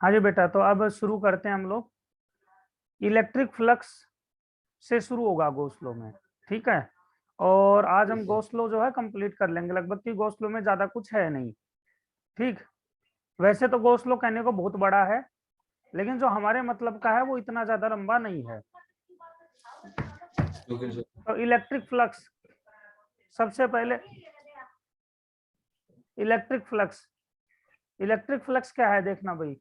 हाँ जी बेटा, तो अब शुरू करते हैं हम लोग। इलेक्ट्रिक फ्लक्स से शुरू होगा गोस्लो में, ठीक है। और आज हम गोस्लो जो है कंप्लीट कर लेंगे लगभग, कि गोस्लो में ज्यादा कुछ है नहीं, ठीक। वैसे तो गोस्लो कहने को बहुत बड़ा है, लेकिन जो हमारे मतलब का है वो इतना ज्यादा लंबा नहीं है। तो इलेक्ट्रिक फ्लक्स, सबसे पहले इलेक्ट्रिक फ्लक्स, इलेक्ट्रिक फ्लक्स क्या है देखना भाई।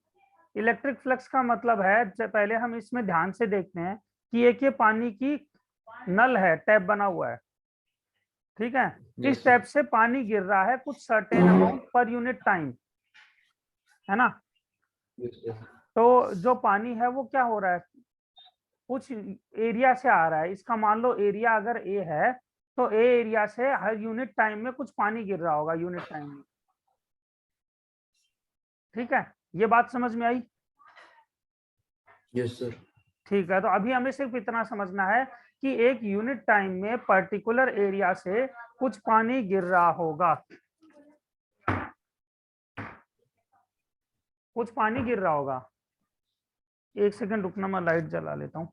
इलेक्ट्रिक फ्लक्स का मतलब है, पहले हम इसमें ध्यान से देखते हैं कि एक ये पानी की नल है, टैप बना हुआ है, ठीक है। इस टैप से पानी गिर रहा है कुछ certain amount per unit time, है ना। तो जो पानी है वो क्या हो रहा है, कुछ एरिया से आ रहा है। इसका मान लो एरिया अगर ए है, तो ए एरिया से हर यूनिट टाइम में कुछ पानी गिर रहा होगा, यूनिट टाइम में, ठीक है। ये बात समझ में आई? Yes sir. ठीक है, तो अभी हमें सिर्फ इतना समझना है कि एक यूनिट टाइम में पर्टिकुलर एरिया से कुछ पानी गिर रहा होगा, कुछ पानी गिर रहा होगा। एक सेकंड रुकना, मैं लाइट जला लेता हूँ।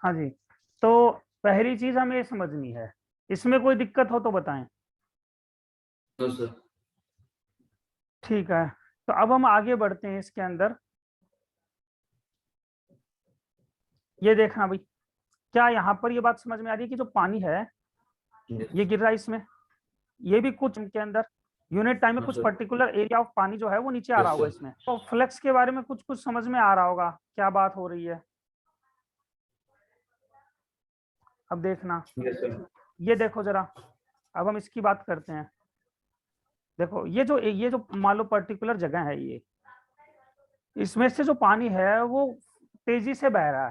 हाँ जी, तो पहली चीज हमें ये समझनी है, इसमें कोई दिक्कत हो तो बताएं। No sir. ठीक है, तो अब हम आगे बढ़ते हैं इसके अंदर। ये देखना भाई, क्या यहाँ पर ये बात समझ में आ रही है कि जो पानी है ये गिर रहा है इसमें, ये भी कुछ के अंदर यूनिट टाइम में हाँ कुछ सर। पर्टिकुलर एरिया ऑफ पानी जो है वो नीचे आ रहा यस होगा सर। इसमें। तो फ्लक्स के बारे में कुछ कुछ समझ में आ रहा होगा, क्या बात हो रही है। अब देखना, यस सर। ये देखो जरा, अब हम इसकी बात करते हैं। देखो ये जो मान लो पर्टिकुलर जगह है, ये इसमें से जो पानी है वो तेजी से बह रहा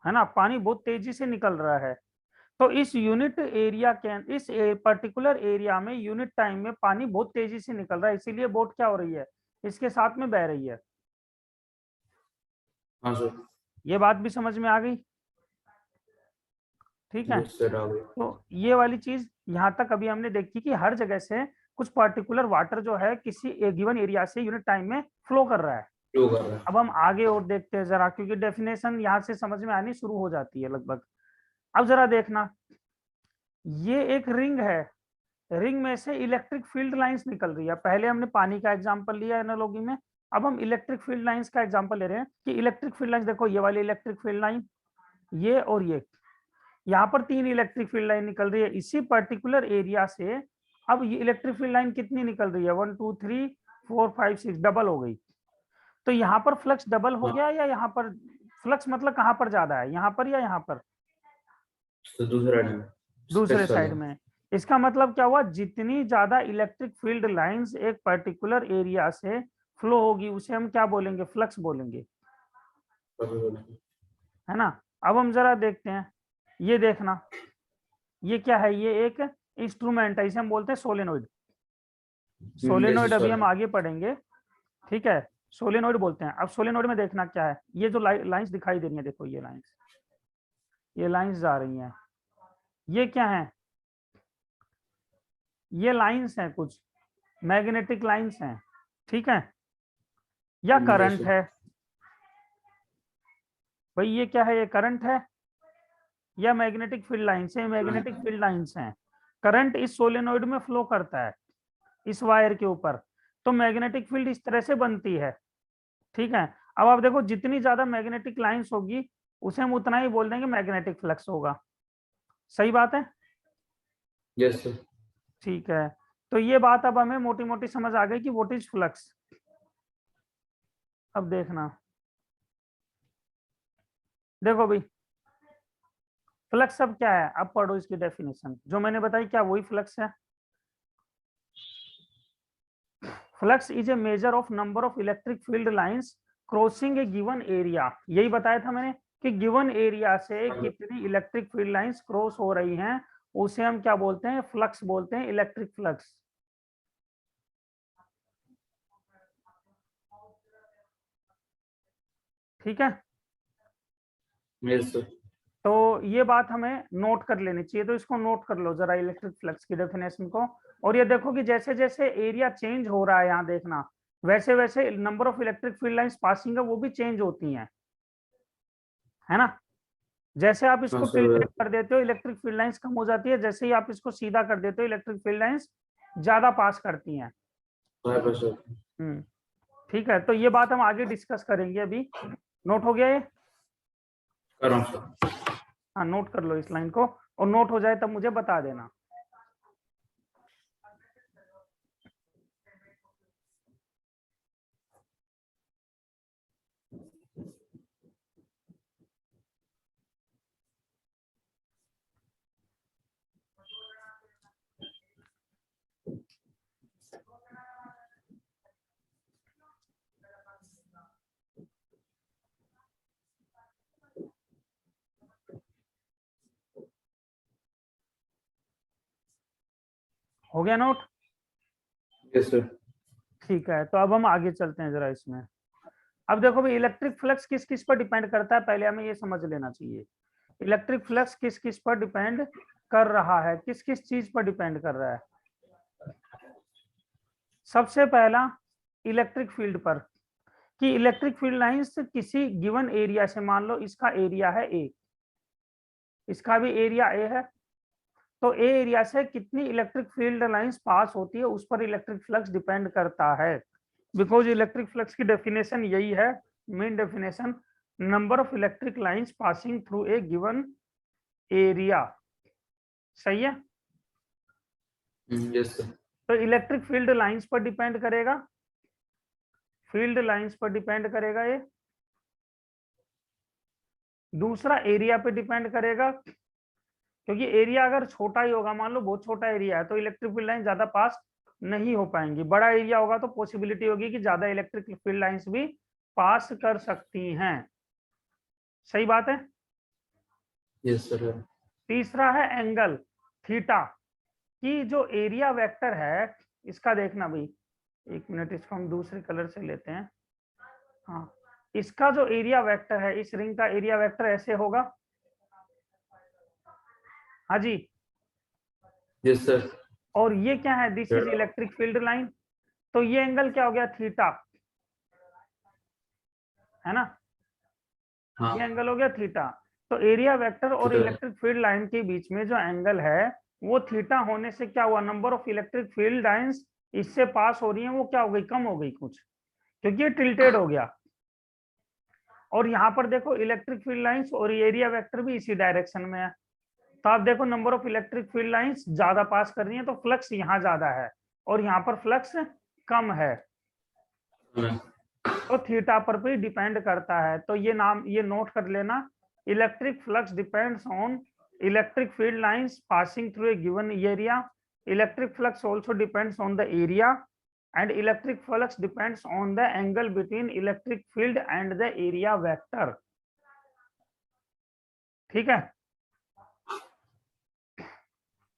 है ना, पानी बहुत तेजी से निकल रहा है। तो इस यूनिट एरिया के, इस पर्टिकुलर एरिया में यूनिट टाइम में पानी बहुत तेजी से निकल रहा है, इसीलिए बोट क्या हो रही है, इसके साथ में बह रही है। हाँ सर। ये बात भी समझ में आ गई, ठीक है। यस सर आ गए। तो ये वाली चीज यहाँ तक अभी हमने देखी कि हर जगह से कुछ पर्टिकुलर वाटर जो है किसी एक गिवन एरिया से यूनिट टाइम में फ्लो कर रहा है। फ्लो कर रहा है। अब हम आगे और देखते हैं जरा, क्योंकि डेफिनेशन यहाँ से समझ में आनी शुरू हो जाती है लगभग। अब जरा देखना, ये एक रिंग है, रिंग में से इलेक्ट्रिक फील्ड लाइंस निकल रही है। पहले हमने पानी का एग्जांपल लिया एनालॉजी में, अब हम इलेक्ट्रिक फील्ड लाइंस का एग्जांपल ले रहे हैं कि इलेक्ट्रिक फील्ड लाइंस देखो, ये वाली इलेक्ट्रिक फील्ड लाइन, ये और ये, यहाँ पर 3 इलेक्ट्रिक फील्ड लाइन निकल रही है इसी पर्टिकुलर एरिया से। अब ये इलेक्ट्रिक फील्ड लाइन कितनी निकल रही है, 1 2 3 4 5 6, डबल हो गई। तो यहाँ पर फ्लक्स डबल हो हाँ गया, या यहाँ पर फ्लक्स मतलब कहाँ पर ज्यादा है, यहाँ पर या यहाँ पर, तो दूसरा टाइम दूसरे स्पेस साइड वाला। में। इसका मतलब क्या हुआ, जितनी ज्यादा इलेक्ट्रिक फील्ड लाइंस एक पर्टिकुलर एरिया से फ्लो होगी उसे हम क्या बोलेंगे, फ्लक्स बोलेंगे, है ना। अब हम जरा देखते हैं, ये देखना, ये क्या है, ये एक इंस्ट्रूमेंट है, इसे हम बोलते हैं सोलेनोइड। यस सोलेनोइड अभी सर। हम आगे पढ़ेंगे, ठीक है। सोलेनोइड बोलते हैं। अब सोलेनोइड में देखना क्या है, ये जो लाइंस दिखाई दे रही है, देखो ये लाइंस, ये लाइंस जा रही हैं, ये क्या है, ये लाइंस हैं, कुछ मैग्नेटिक लाइंस हैं, ठीक है, या यस करंट सर। है। भाई ये क्या है, ये करंट है या मैग्नेटिक फील्ड लाइंस है, मैग्नेटिक फील्ड लाइंस हैं। करंट इस सोलेनोइड में फ्लो करता है, इस वायर के ऊपर, तो मैग्नेटिक फील्ड इस तरह से बनती है, ठीक है। अब आप देखो, जितनी ज्यादा मैग्नेटिक लाइंस होगी उसे हम उतना ही बोल देंगे मैग्नेटिक फ्लक्स होगा। सही बात है, यस सर। ठीक है। तो ये बात अब हमें मोटी मोटी समझ आ गई कि व्हाट इज फ्लक्स। अब देखना, देखो भाई, फ्लक्स अब क्या है, अब पढ़ो इसकी डेफिनेशन जो मैंने बताई, क्या वही फ्लक्स है। Flux is a measure of number of electric field lines crossing A given area, यही बताया था मैंने कि गिवन एरिया से कितनी इलेक्ट्रिक फील्ड लाइंस क्रॉस हो रही हैं, उसे हम क्या बोलते हैं, फ्लक्स बोलते हैं, इलेक्ट्रिक फ्लक्स, ठीक है। Yes sir. तो ये बात हमें नोट कर लेनी चाहिए, तो इसको नोट कर लो जरा इलेक्ट्रिक फ्लक्स की डेफिनेशन को। और ये देखो कि जैसे जैसे एरिया चेंज हो रहा है यहाँ देखना, वैसे वैसे number of electric field lines passing है वो भी चेंज होती हैं, है ना। जैसे आप इसको हाँ टिल्टेड सर। कर देते हो इलेक्ट्रिक फील्ड लाइंस कम हो जाती है, जैसे ही आप इसको सीधा कर देते हो इलेक्ट्रिक फील्ड लाइंस ज्यादा पास करती हैं। हाँ सर। ठीक है, तो ये बात हम आगे डिस्कस करेंगे अभी। नोट हो गया ये? कर रहा हूँ सर। हाँ, नोट कर लो इस लाइन को, और नोट हो जाए तब मुझे बता देना। हो गया नोट? Yes sir. ठीक है, तो अब हम आगे चलते हैं जरा इसमें। अब देखो भाई, इलेक्ट्रिक फ्लक्स किस किस पर डिपेंड करता है, पहले हमें ये समझ लेना चाहिए। इलेक्ट्रिक फ्लक्स किस किस पर डिपेंड कर रहा है, किस किस चीज पर डिपेंड कर रहा है। सबसे पहला इलेक्ट्रिक फील्ड पर, कि इलेक्ट्रिक फील्ड लाइंस किसी गिवन एरिया से, मान लो इसका एरिया है ए, इसका भी एरिया ए है, तो ए एरिया से कितनी इलेक्ट्रिक फील्ड लाइंस पास होती है उस पर इलेक्ट्रिक फ्लक्स डिपेंड करता है। बिकॉज इलेक्ट्रिक फ्लक्स की डेफिनेशन यही है, main definition, number of electric lines passing through a given area. सही है? Yes sir. तो इलेक्ट्रिक फील्ड लाइंस पर डिपेंड करेगा, फील्ड लाइंस पर डिपेंड करेगा ये। दूसरा एरिया पे डिपेंड करेगा, क्योंकि एरिया अगर छोटा ही होगा, मान लो बहुत छोटा एरिया है, तो इलेक्ट्रिक फील्ड लाइन ज्यादा पास नहीं हो पाएंगी। बड़ा एरिया होगा तो पॉसिबिलिटी होगी कि ज्यादा इलेक्ट्रिक फील्ड लाइंस भी पास कर सकती हैं। सही बात है? Yes sir. तीसरा है एंगल थीटा, कि जो एरिया वेक्टर है इसका देखना भाई, एक मिनट, इसको हम दूसरे कलर से लेते हैं। हाँ, इसका जो एरिया वेक्टर है, इस रिंग का एरिया वेक्टर ऐसे होगा। हाँ जी। Yes sir. और ये क्या है, this is electric field line, तो ये एंगल क्या हो गया, थीटा, है ना। हाँ ये एंगल हो गया थीटा। तो एरिया वेक्टर और ठीक है। इलेक्ट्रिक फील्ड लाइन के बीच में जो एंगल है वो थीटा होने से क्या हुआ, number of electric field lines इससे पास हो रही हैं वो क्या हो गई, कम हो गई कुछ, क्योंकि ये टिल्टेड हो गया। और यहाँ पर देखो इलेक्ट्रिक फील्ड लाइंस और एरिया वेक्टर भी इसी डायरेक्शन में है, तो आप देखो number of electric field lines ज्यादा पास कर रही है, तो फ्लक्स यहाँ ज्यादा है और यहाँ पर फ्लक्स कम है, तो थीटा पर भी डिपेंड करता है। तो ये नाम, ये नोट कर लेना, electric flux depends on electric field lines passing through a given area, electric flux also depends on the area, and electric flux depends on the angle between electric field and the area vector। ठीक है,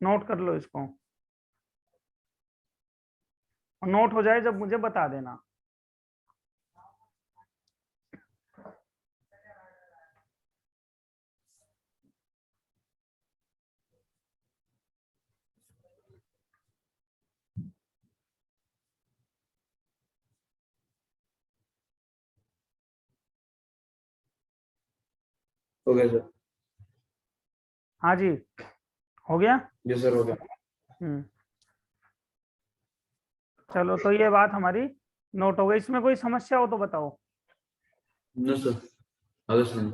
note कर लो इसको, note हो जाए जब मुझे बता देना। हो गया सर। हाँ जी, हो गया। यस सर हो गया। चलो, तो ये बात हमारी नोट हो गई, इसमें कोई समस्या हो तो बताओ। नो सर, आगे सुनिए।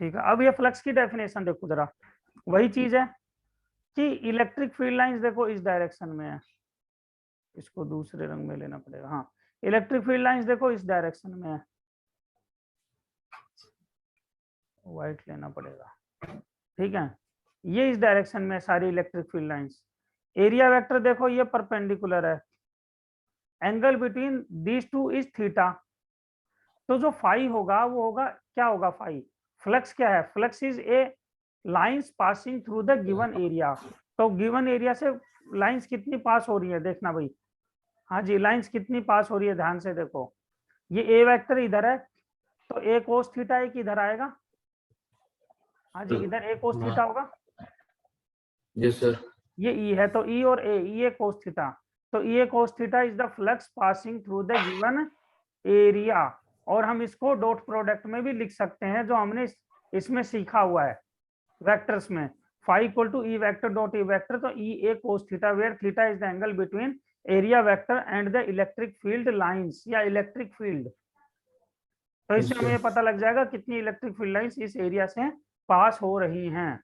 ठीक है, अब ये फ्लक्स की डेफिनेशन देखो जरा, वही चीज है कि इलेक्ट्रिक फील्ड लाइंस देखो इस डायरेक्शन में है, इसको दूसरे रंग में लेना पड़ेगा। हाँ, इलेक्ट्रिक फील्ड लाइंस देखो इस डायरेक्शन में है, व्हाइट लेना पड़ेगा। ठीक है, ये इस डायरेक्शन में सारी electric field lines. Area vector देखो ये परपेंडिकुलर है, angle between these two is theta, तो जो फाई होगा वो होगा, क्या होगा फाई, फ्लक्स क्या है, flux is a lines passing through the given area. तो गिवन एरिया से लाइंस कितनी पास हो रही है देखना भाई। हाँ जी, लाइंस कितनी पास हो रही है, ध्यान से देखो, ये ए वेक्टर इधर है, तो ए कोस थीटा एक इधर आएगा। हाँ जी, इधर ए कोस थीटा होगा, यस सर। ये ई है तो ई और ए कोस थीटा, तो E cos theta is the flux passing through the given area, और हम इसको डॉट प्रोडक्ट में भी लिख सकते हैं जो हमने इसमें सीखा हुआ है वेक्टर्स में, phi equal to E vector dot E vector, तो E A cos theta where theta is the angle between area vector and the electric field lines या इलेक्ट्रिक फील्ड। तो इससे हमें ये पता लग जाएगा कितनी इलेक्ट्रिक फील्ड लाइंस इस एरिया से पास हो रही हैं।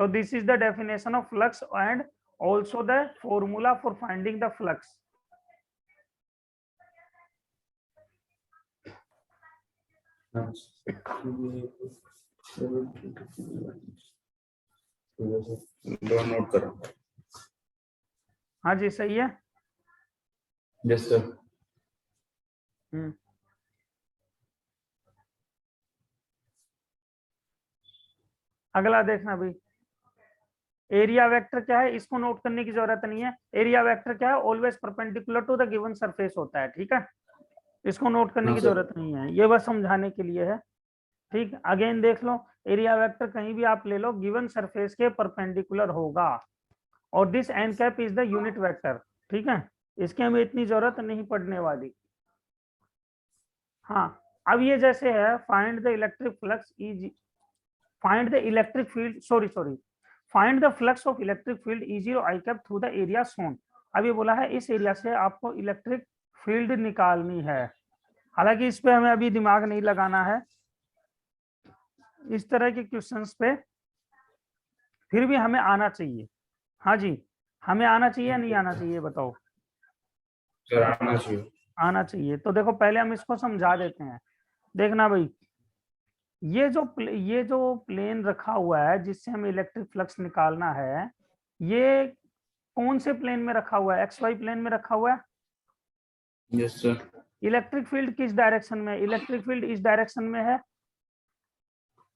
तो this is the definition of flux and also the formula for finding the flux. Note करो। हाँ जी सही है। Yes sir. अगला देखना भाई, एरिया वेक्टर क्या है, इसको नोट करने की जरूरत नहीं है। एरिया वेक्टर क्या है, always perpendicular to the given surface होता है, ठीक है, इसको नोट करने की जरूरत नहीं है, ये बस समझाने के लिए है। ठीक, अगेन देख लो, एरिया वेक्टर कहीं भी आप ले लो, गिवन सरफेस के परपेंडिकुलर होगा, और this n cap is the unit vector, ठीक है, इसकी हमें इतनी जरूरत नहीं पड़ने वाली। हाँ, अब ये जैसे है find the electric flux is, find the electric field, sorry find the flux of electric field E0 I cap through the area shown. अब ये बोला है इस एरिया से आपको इलेक्ट्रिक फील्ड निकालनी है, हालांकि इस पे हमें अभी दिमाग नहीं लगाना है, इस तरह के क्वेश्चंस पे फिर भी हमें आना चाहिए। हाँ जी, हमें आना चाहिए या नहीं आना चाहिए बताओ? सर आना चाहिए। आना चाहिए। तो देखो पहले हम इसको समझा देते हैं, देखना भाई, ये जो प्लेन रखा हुआ है जिससे हमें इलेक्ट्रिक फ्लक्स निकालना है, ये कौन से प्लेन में रखा हुआ है? एक्स वाई प्लेन में रखा हुआ है। Yes sir. इलेक्ट्रिक फील्ड किस डायरेक्शन में? इलेक्ट्रिक फील्ड इस डायरेक्शन में है,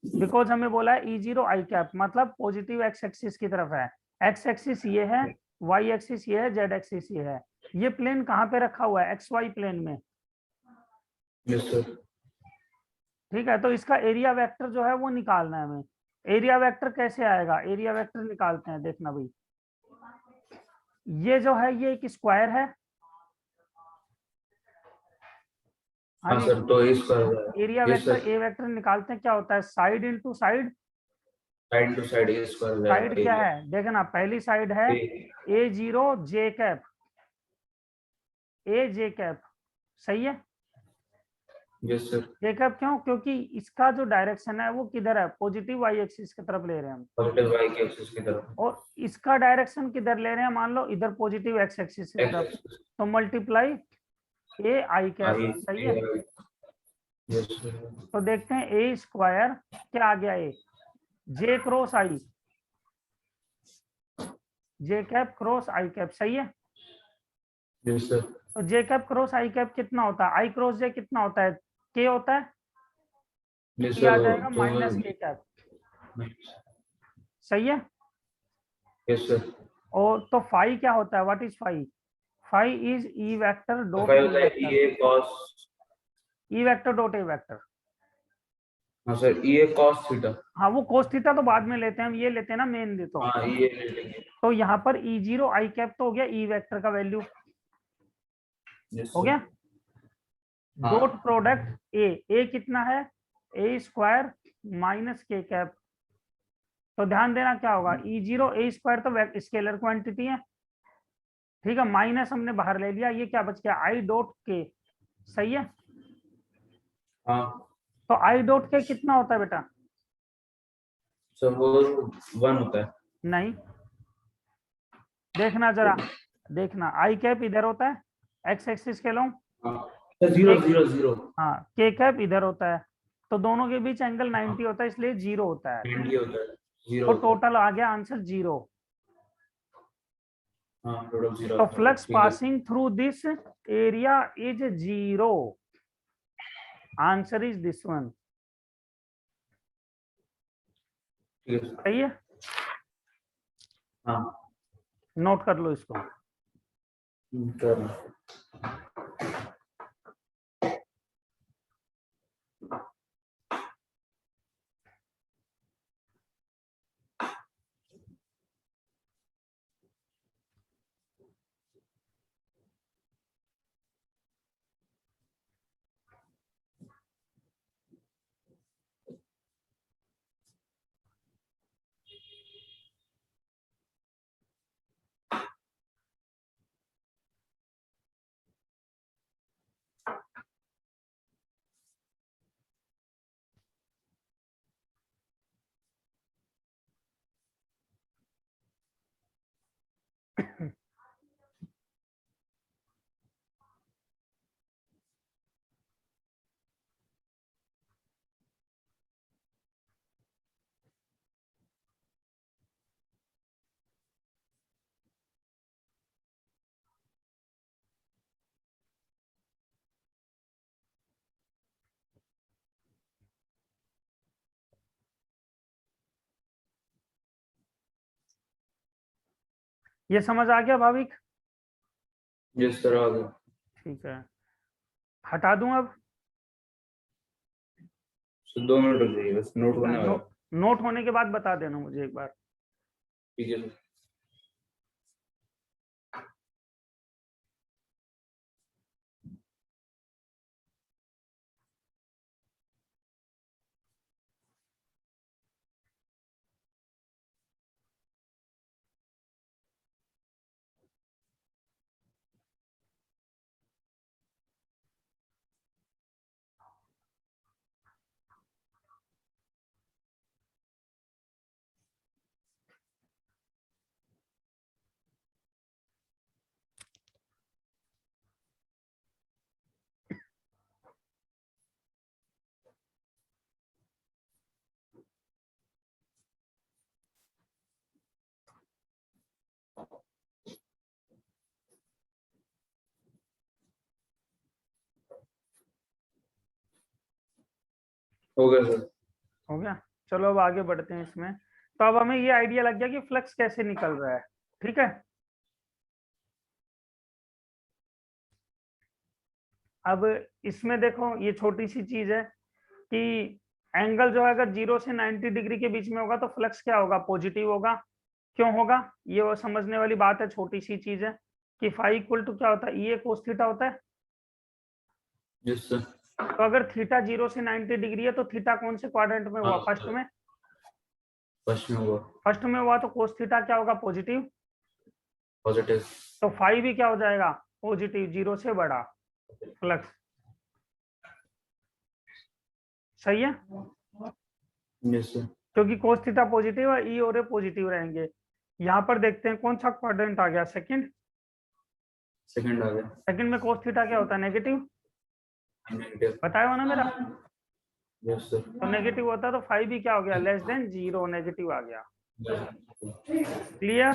बिकॉज हमें बोला है E0 I कैप, मतलब पॉजिटिव एक्स एक्सिस की तरफ है, एक्स एक्सिस ये है, वाई एक्सिस ये है, जेड एक्सिस ये है। ये प्लेन कहाँ पे रखा हुआ है? एक्स वाई प्लेन में। Yes sir. ठीक है, तो इसका एरिया वेक्टर जो है वो निकालना है हमें। एरिया वेक्टर कैसे आएगा? एरिया वेक्टर निकालते हैं, देखना भाई, ये जो है ये एक स्क्वायर है। हाँ जी, सर तो इसका एरिया वेक्टर ए वेक्टर निकालते हैं, क्या होता है? Side into side, side to side a square side क्या है देखना, पहली साइड है A0 J cap, a j cap, सही है। Yes sir. जे कैप क्यों? क्योंकि इसका जो डायरेक्शन है वो किधर है? पॉजिटिव वाई एक्सिस की तरफ ले रहे हैं हम, पॉजिटिव वाई के एक्सिस की तरफ, और इसका डायरेक्शन किधर ले रहे हैं? मान लो इधर पॉजिटिव एक्स एक्सिस की तरफ, तो मल्टीप्लाई ए आई कैप, सही है। Yes sir. तो देखते हैं ए स्क्वायर क्या आ गया, ए जे क्रॉस आई, जे कैप क्रॉस आई कैप, सही है। Yes sir. तो जे कैप क्रॉस आई कैप कितना होता है? आई क्रॉस जे कितना होता है? के होता है, यस ये आ सर जाएगा तो माइनस के कैप, सही है। Yes sir. और तो फाई क्या होता है? What is phi? Phi is E vector dot phi A होता है vector, A cos, E vector dot A vector. हाँ सर ए कॉस थीटा। हाँ, वो कोस थीटा तो बाद में लेते हैं, हम ये लेते हैं ना मेन दे। तो हाँ ये ले लेंगे। तो यहाँ पर E0 I कैप तो हो गया ई वेक्टर का वैल्यू, यस हो सर। गया। हाँ। डॉट प्रोडक्ट ए कितना है? ए स्क्वायर माइनस के कैप, तो ध्यान देना क्या होगा, E0 ए स्क्वायर तो स्केलर क्वांटिटी है, ठीक है, माइनस हमने बाहर ले लिया, ये क्या बच गया? आई डॉट के, सही है। हाँ तो आई डॉट के कितना होता है बेटा? सर वो 1 होता है। नहीं, देखना जरा, देखना, आई कैप इधर होता है, एक्स एक्सिस के लो, हाँ सर 0 0 0 हाँ, के कैप इधर होता है, तो दोनों के बीच एंगल 90 होता है, इसलिए 0 होता है, 90 होता है, 0 तो होता है। टोटल आ गया आंसर 0। हाँ टोटल 0 तो होता है, फ्लक्स ठीक है। Passing through this area is 0, answer is this one, ठीक है। सही है। हाँ नोट कर लो इसको। कर रहा हूँ। ये समझ आ गया भाविक? जिस तरह आ गया। ठीक है, हटा दूं अब? तो 2 मिनट रुक जाइए, बस नोट करने वाला। नोट होने के बाद बता देना मुझे एक बार। ठीक है सर। हो गया सर। हो गया, चलो अब आगे बढ़ते हैं इसमें। तो अब हमें ये आइडिया लग गया कि फ्लक्स कैसे निकल रहा है, ठीक है। अब इसमें देखो, ये छोटी सी चीज है कि एंगल जो है अगर 0 से 90 डिग्री के बीच में होगा तो फ्लक्स क्या होगा, पॉजिटिव होगा। क्यों होगा, ये वो समझने वाली बात है, छोटी सी चीज है कि फाई इक्वल टू क्या होता है, ई कोस थीटा होता है। Yes sir. तो अगर थीटा 0 से 90 डिग्री है तो थीटा कौन से क्वाड्रेंट में हुआ, फर्स्ट में। फर्स्ट में हुआ। फर्स्ट में हुआ तो कोस थीटा क्या होगा, पॉजिटिव। पॉजिटिव। तो फाई भी क्या हो जाएगा, पॉजिटिव, 0 से बड़ा फ्लक्स। सही है, यस सर। क्योंकि कोस थीटा पॉजिटिव है, ई और ए पॉजिटिव रहेंगे। यहाँ पर देखते हैं कौन सा क्वाड्रेंट आ गया, सेकंड। सेकंड आ गया। सेकंड में कोस थीटा क्या होता है, नेगेटिव। नेगेटिव। बताया हो ना मेरा। Yes sir. तो नेगेटिव होता है तो फाई भी क्या हो गया, लेस देन 0, नेगेटिव आ गया। क्लियर।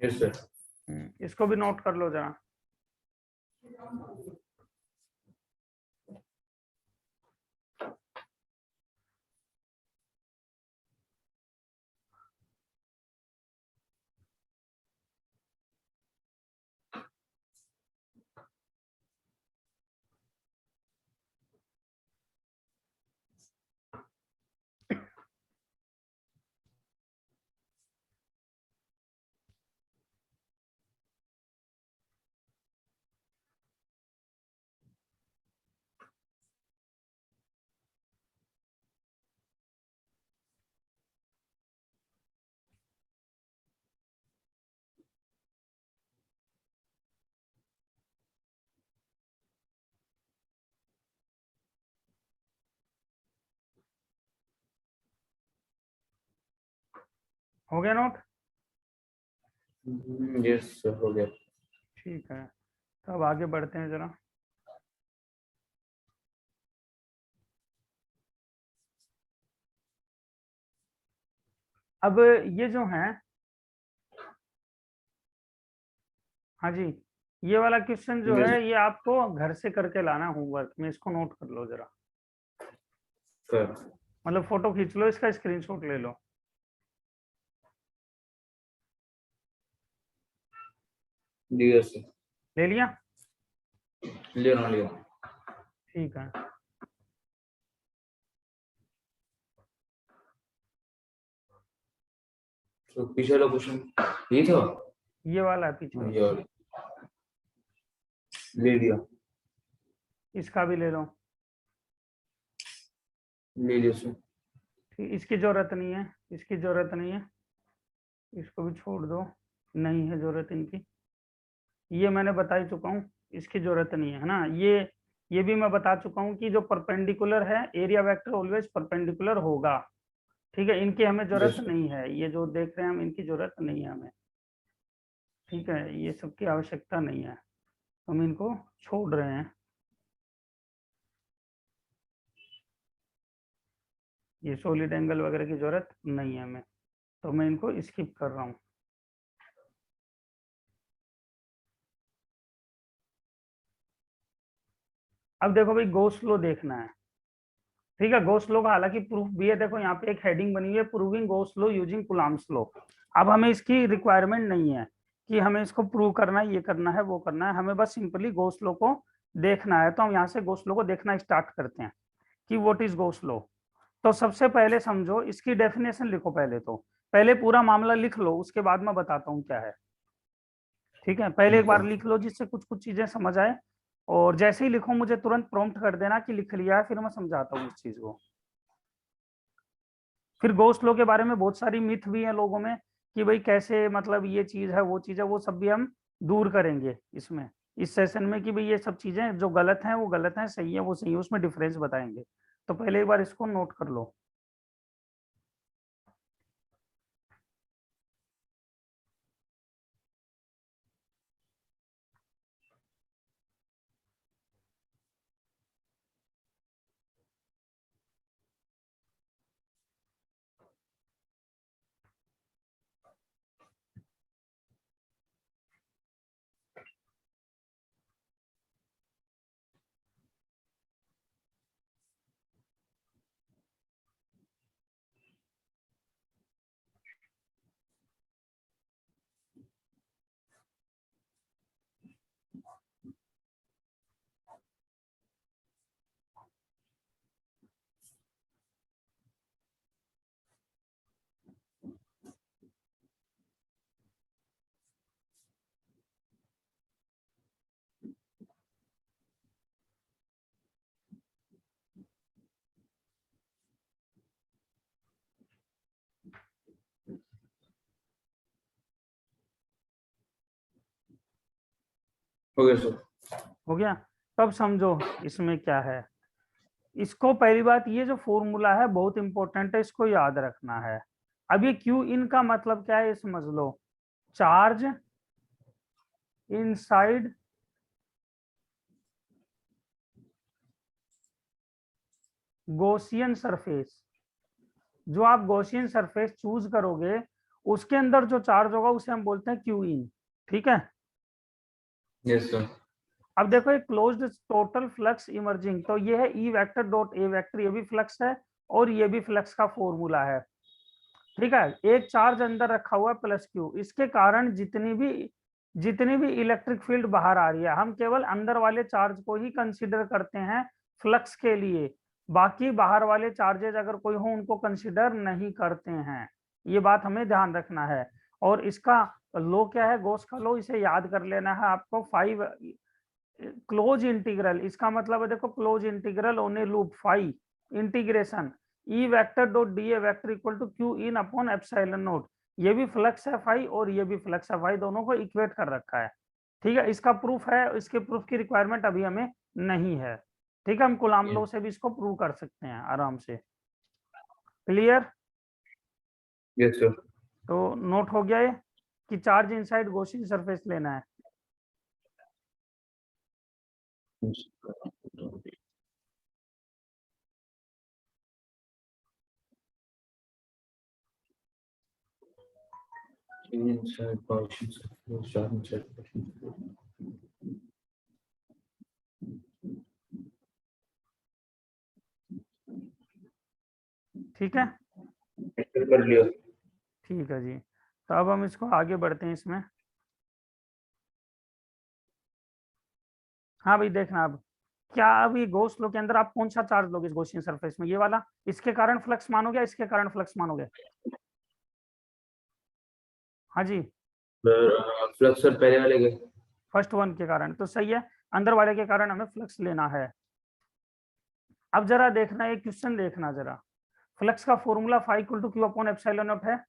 Yes sir. इसको भी नोट कर लो जरा। हो गया नोट। यस सर, हो गया। ठीक है, तो अब आगे बढ़ते हैं जरा। अब ये जो है, हाँ जी, ये वाला क्वेश्चन जो है ये आपको घर से करके लाना होमवर्क में, इसको नोट कर लो जरा। सर। मतलब फोटो खींच लो, इसका स्क्रीनशॉट ले लो। लिया सर। ले लिया, लिया। ठीक है। तो पीछे वाला क्वेश्चन ये था। ये वाला है पीछे वाला। ये वाला। ले लिया। इसका भी ले लो। ले लिया सर। ठीक, इसकी जरूरत नहीं है, इसकी जरूरत नहीं है, इसको भी छोड़ दो, नहीं है जरूरत इनकी। ये मैंने बता ही चुका हूँ, इसकी जरूरत नहीं है ना। ये भी मैं बता चुका हूँ कि जो परपेंडिकुलर है, एरिया वेक्टर ऑलवेज परपेंडिकुलर होगा। ठीक है, इनकी हमें जरूरत यस नहीं है, ये जो देख रहे हैं हम, इनकी जरूरत नहीं है हमें। ठीक है, ये सब की आवश्यकता नहीं है, हम इनको छोड़ रहे हैं। ये सॉलिड एंगल वगैरह की जरूरत नहीं है हमें, तो मैं इनको स्किप कर रहा हूँ। अब देखो भाई, गो स्लो देखना है। ठीक है, गो स्लो का हालांकि प्रूफ भी है, देखो यहाँ पे एक हेडिंग बनी हुई है, proving go slow using coulomb slow. अब हमें इसकी रिक्वायरमेंट नहीं है कि हमें इसको प्रूव करना है, ये करना है, वो करना है, हमें बस सिंपली गो स्लो को देखना है। तो हम यहाँ से गो स्लो को देखना स्टार्ट करते हैं कि व्हाट इज गो स्लो। तो सबसे पहले समझो, इसकी डेफिनेशन लिखो पहले, तो पहले पूरा मामला लिख लो, उसके बाद मैं बताता हूँ क्या है। ठीक है, पहले एक बार लिख लो जिससे कुछ कुछ चीजें समझ आए, और जैसे ही लिखो मुझे तुरंत प्रॉम्प्ट कर देना कि लिख लिया है, फिर मैं समझाता हूँ इस चीज को। फिर गोस्ट लॉ के बारे में बहुत सारी मिथ भी है लोगों में कि भाई कैसे, मतलब ये चीज है, वो चीज है, वो सब भी हम दूर करेंगे इसमें, इस सेशन में, कि भाई ये सब चीजें जो गलत हैं वो गलत हैं, सही है वो सही है, उसमें डिफरेंस बताएंगे। तो पहले एक बार इसको नोट कर लो। हो गया सर। हो गया? तब समझो इसमें क्या है। इसको पहली बात, ये जो फॉर्मूला है बहुत इंपॉर्टेंट है, इसको याद रखना है। अब ये क्यू इन का मतलब क्या है ये समझ लो। चार्ज इनसाइड गॉसियन सरफेस, जो आप गॉसियन सरफेस चूज करोगे उसके अंदर जो चार्ज होगा उसे हम बोलते हैं क्यू इन। ठीक है, यस सर। अब देखो एक क्लोज्ड टोटल फ्लक्स इमर्जिंग, तो ये है ई वेक्टर डॉट ए वेक्टर, ये भी फ्लक्स है और ये भी फ्लक्स का फॉर्मूला है। ठीक है, एक चार्ज अंदर रखा हुआ प्लस क्यू, इसके कारण जितनी भी इलेक्ट्रिक फील्ड बाहर आ रही है, हम केवल अंदर वाले चार्ज को ही कंसीडर करते हैं फ्लक्स के लिए, बाकी बाहर वाले चार्जेज अगर कोई हो उनको कंसीडर नहीं करते हैं। ये बात हमें ध्यान रखना है। और इसका लो क्या है, गोस का लो, इसे याद कर लेना है आपको। 5 क्लोज इंटीग्रल, इसका मतलब है देखो, close integral on a loop 5 integration e vector dot d a vector equal to q in upon epsilon naught. ये भी फ्लक्स है फाई और ये भी फ्लक्स है फाई, दोनों को इक्वेट कर रखा है। ठीक है, इसका प्रूफ है, इसके प्रूफ की रिक्वायरमेंट अभी हमें नहीं है। ठीक है, हम कूलम्ब लॉ से भी इसको प्रूव कर सकते हैं आराम से। क्लियर? Yes sir. तो नोट हो गया ये कि चार्ज इनसाइड गॉसियन सरफेस लेना है। Inside portions of sharp inside portions. ठीक है, कर लिया। ठीक है जी। तो अब हम इसको आगे बढ़ते हैं इसमें। हाँ भाई देखना, अब क्या, अब ये गॉस लॉ के अंदर आप कौन सा चार्ज लोगे इस गॉसियन सरफेस में, ये वाला, इसके कारण फ्लक्स मानोगे, इसके कारण फ्लक्स मानोगे? हाँ जी, फ्लक्स सर पहले वाले के। फर्स्ट वन के कारण तो सही है, अंदर वाले के कारण हमें फ्लक्स लेना है। अब जरा देखना, ये क्वेश्चन देखना जरा। फ्लक्स का formula phi equal to q upon epsilon naught है।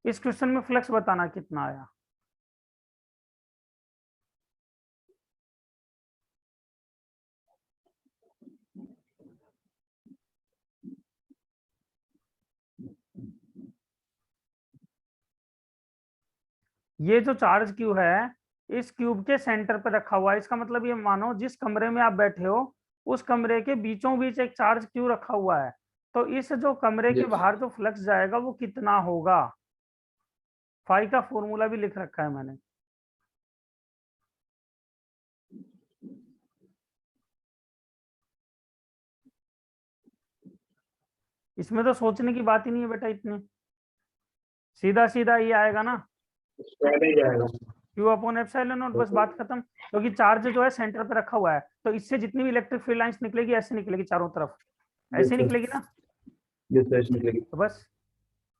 इस क्वेश्चन में फ्लक्स बताना कितना आया। ये जो चार्ज क्यू है इस क्यूब के सेंटर पे रखा हुआ है। इसका मतलब ये मानो जिस कमरे में आप बैठे हो उस कमरे के बीचों बीच एक चार्ज क्यू रखा हुआ है, तो इस जो कमरे के Yes. बाहर जो फ्लक्स जाएगा वो कितना होगा। फाई का फॉर्मूला भी लिख रखा है मैंने। इसमें तो सोचने की बात ही नहीं है बेटा इतनी, सीधा सीधा ये आएगा ना, पहले ही जाएगा। क्यू अपॉन एप्सिलॉन नॉट, बस बात खत्म। क्योंकि चार्ज जो है सेंटर पे रखा हुआ है, तो इससे जितनी भी इलेक्ट्रिक फील्ड लाइंस निकलेगी ऐसे निकलेगी चारों तरफ, ऐसे Yes, निकलेगी ना। yes, yes, निकलेगी। तो बस,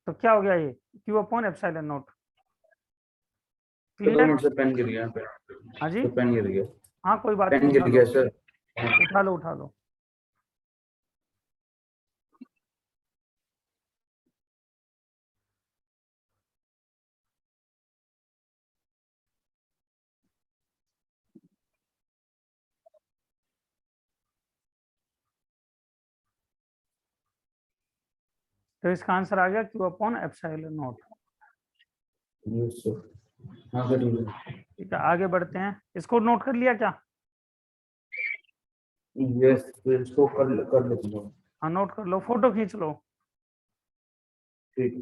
तो क्या हो गया ये क्यू अपॉन एप्सिलॉन नॉट। तो क्लियर। मुझसे पेन गिर गया पे। हाँ जी, तो पेन गिर गया। हाँ कोई बात पेन नहीं, गिर उठा गया लो सर। उठा लो उठा लो। तो इसका आंसर आ गया Q upon epsilon not. Yes, sir. हाँ सर ठीक है। ठीक है, आगे बढ़ते हैं। इसको नोट कर लिया क्या। यस, तो इसको कर लेते हैं। हाँ नोट कर लो, फोटो खींच लो। ठीक है।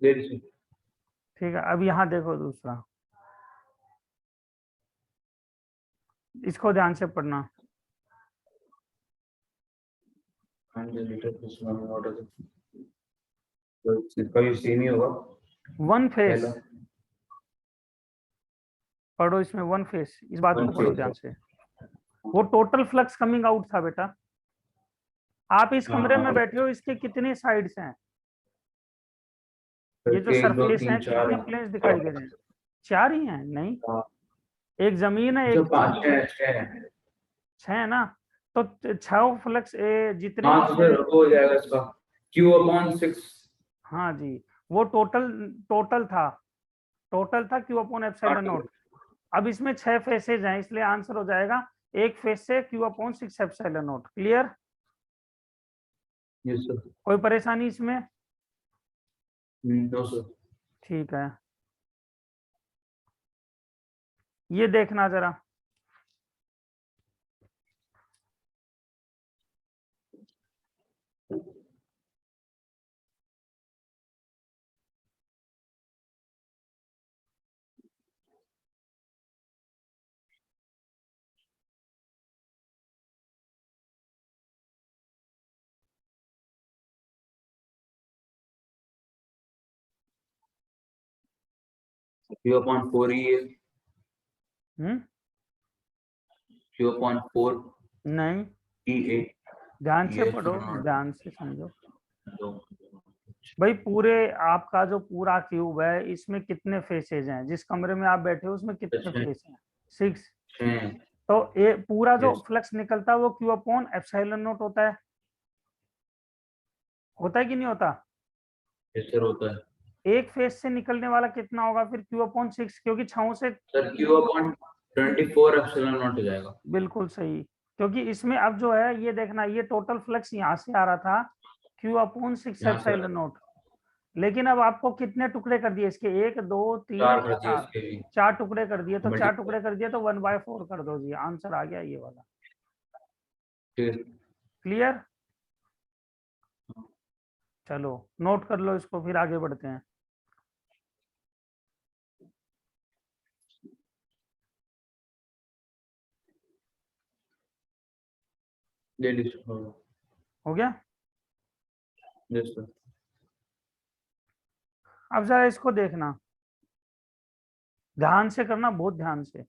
ले लीजिए। ठीक है, अब यहाँ देखो दूसरा, इसको ध्यान से पढ़ना। 100 लीटर plus 1 water। तो इसका भी सेम ही होगा। वन फेस पहला पढ़ो, इसमें वन फेस, इस बात वन को पढ़ो फेज ध्यान है। से। वो टोटल फ्लक्स कमिंग आउट था बेटा। आप इस हाँ कमरे में हाँ। बैठे हो, इसके कितने साइड्स हैं, ये जो एक दो सरफेस है तीन चार। कितने प्लेन्स दिखाई दे रहे हैं। चार ही हैं, नहीं हाँ। एक जमीन है जो एक, 5 6 है। छह है ना। तो छह फ्लक्स जितने हाँ भी तो छह, फिर वो हो जाएगा इसका Q अपॉन 6। हाँ जी, वो टोटल टोटल था क्यू अपॉन एप्सिलॉन नॉट। अब इसमें छह फेसेज हैं, इसलिए आंसर हो जाएगा एक फेस से q upon 6 epsilon naught. Clear. Yes sir. कोई परेशानी इसमें। No sir. ठीक है, ये देखना जरा। Q अपॉन 4 ही है। हम्म, Q अपॉन 4 नहीं, E A। ध्यान से ये पढ़ो, सुनो। ध्यान से समझो। दो। भाई पूरे, आपका जो पूरा क्यूब है इसमें कितने फेसेज हैं, जिस कमरे में आप बैठे हो उसमें कितने छः फेस हैं, 6। छः। तो ये पूरा जो यस। फ्लक्स निकलता है वो क्यू अपॉन एप्सिलॉन नॉट होता है कि नहीं होता। यस सर होता है। एक फेस से निकलने वाला कितना होगा फिर क्यू अपॉन 6, क्योंकि छहों से। Sir Q upon 24 epsilon not हो जाएगा। बिल्कुल सही, क्योंकि इसमें अब जो है ये देखना, ये टोटल फ्लक्स यहाँ से आ रहा था क्यू अपॉन 6 यहाँ से एप्सिलॉन नॉट। लेकिन अब आपको कितने टुकड़े कर दिए इसके, 1 2 3 4 कर दिया चार, इसके भी। चार टुकड़े कर दिए, तो चार मल्टीप्लाई। टुकड़े कर दिए तो 1/4 कर दो जी, आंसर आ गया ये वाला। फिर क्लियर। चलो नोट कर लो इसको, फिर आगे बढ़ते हैं। ले लीजिए। हो गया। Yes sir. अब जरा इसको देखना, ध्यान से करना, बहुत ध्यान से।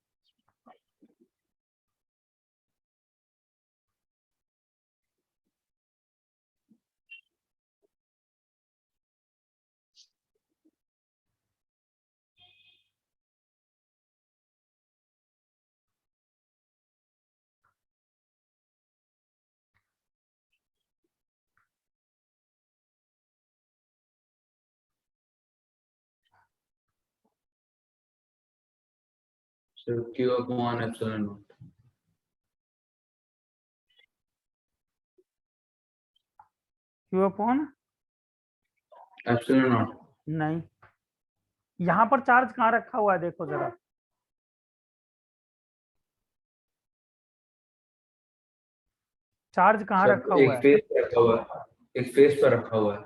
Sir Q upon epsilon not. Q upon epsilon not. नहीं, यहाँ पर चार्ज कहाँ रखा हुआ है देखो जरा, चार्ज कहाँ रखा हुआ एक है, फेस पे रखा हुआ है, एक फेस पर रखा हुआ है।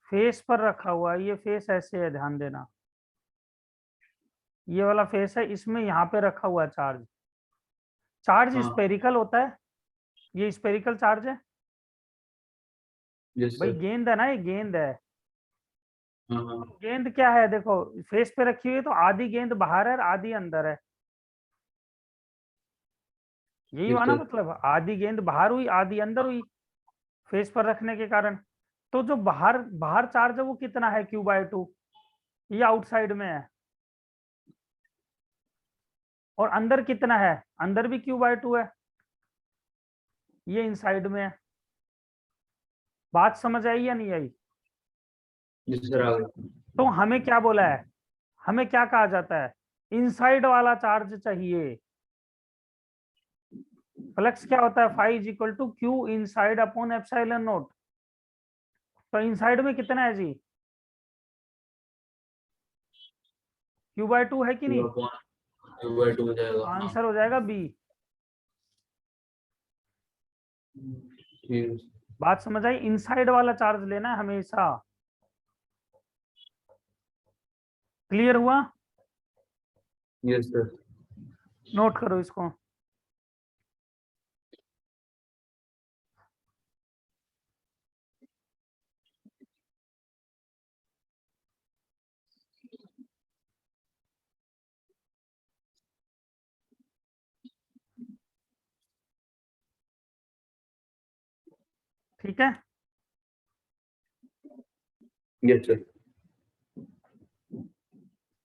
फेस पर रखा हुआ है, ये फेस ऐसे है, ध्यान देना, ये वाला फेस है, इसमें यहाँ पे रखा हुआ है चार्ज, चार्ज हाँ स्पेरिकल होता है, ये स्पेरिकल चार्ज है यस भाई, सर। गेंद है ना, ये गेंद है, हाँ हाँ गेंद क्या है देखो, फेस पे रखी हुई है तो आधी गेंद बाहर है और आधी अंदर है, यही यस हुआ ना, सर। मतलब आधी गेंद बाहर हुई आधी अंदर हुई, फेस पर रखने के कारण। तो जो बाहर बाहर चार्ज है वो कितना है, Q/2, ये आउटसाइड में है, और अंदर कितना है, अंदर भी Q/2 है, ये इनसाइड में है। बात समझ आई या नहीं आई? यस सर आ गया। तो हमें क्या बोला है, हमें क्या कहा जाता है, इनसाइड वाला चार्ज चाहिए। फ्लक्स क्या होता है, phi is equal to q inside upon epsilon naught. तो इनसाइड में कितना है जी, Q/2 है कि Q नहीं, अपॉन Q/2 हो जाएगा। हाँ आंसर हो जाएगा बी। ठीक है। बात समझ आई, इनसाइड वाला चार्ज लेना है हमेशा, क्लियर हुआ, यस सर। नोट करो इसको। ठीक है, यस सर।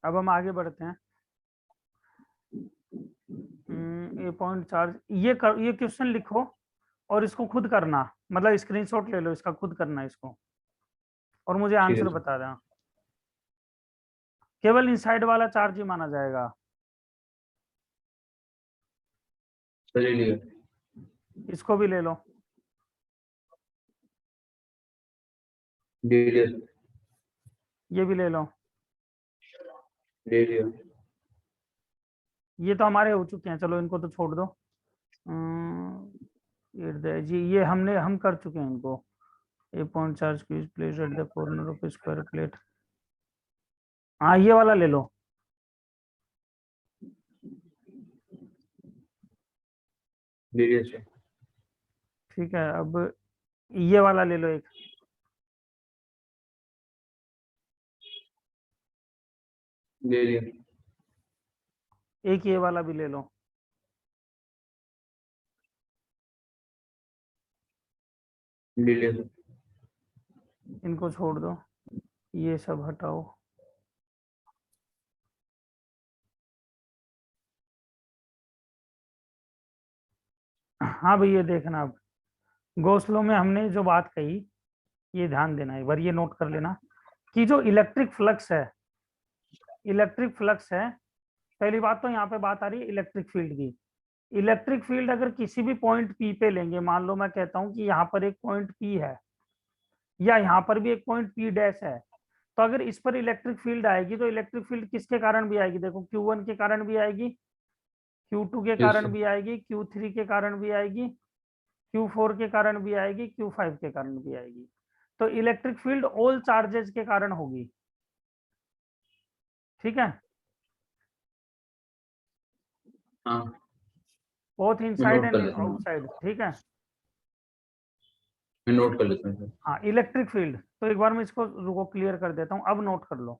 अब हम आगे बढ़ते हैं। ये पॉइंट चार्ज, ये क्वेश्चन लिखो और इसको खुद करना, मतलब स्क्रीनशॉट ले लो इसका, खुद करना इसको और मुझे ठीक है आंसर सर। बता देना। केवल इनसाइड वाला चार्ज ही माना जाएगा, चलिए लिया। इसको भी ले लो, ले लिया सर। ये भी ले लो, ले लिया। ये तो हमारे हो चुके हैं, चलो इनको तो छोड़ दो। जी ये हम कर चुके हैं इनको। ए पॉइंट चार्ज की place at the corner of square plate, हाँ ये वाला ले लो, ले लिया सर। ठीक है। अब ये वाला ले लो एक, ले लिया। एक ये वाला भी ले लो, ले लिया सर। इनको छोड़ दो, ये सब हटाओ। हाँ भाई ये देखना, अब गोस्लो में हमने जो बात कही, ये ध्यान देना, एक बार ये नोट कर लेना कि जो इलेक्ट्रिक फ्लक्स है, इलेक्ट्रिक फ्लक्स है, पहली बात तो यहाँ पे बात आ रही है इलेक्ट्रिक फील्ड की। इलेक्ट्रिक फील्ड अगर किसी भी पॉइंट पी पे लेंगे, मान लो मैं कहता हूँ कि यहाँ पर एक पॉइंट पी है या यहाँ पर भी एक पॉइंट पी डैश है, तो अगर इस पर इलेक्ट्रिक फील्ड आएगी तो इलेक्ट्रिक फील्ड किसके कारण भी आएगी, देखो Q1 के कारण भी आएगी, Q2 के यस कारण सर। भी आएगी, Q3 के कारण भी आएगी, Q4 के कारण भी आएगी, Q5 के कारण भी आएगी। तो इलेक्ट्रिक फील्ड ऑल चार्जेस के कारण होगी, ठीक है, हाँ बोथ मैं इनसाइड नोट कर एंड लेता हूँ। आउटसाइड, ठीक है। मैं नोट कर लेता हूँ सर। हाँ इलेक्ट्रिक फील्ड, तो एक बार मैं इसको रुको क्लियर कर देता हूँ, अब नोट कर लो।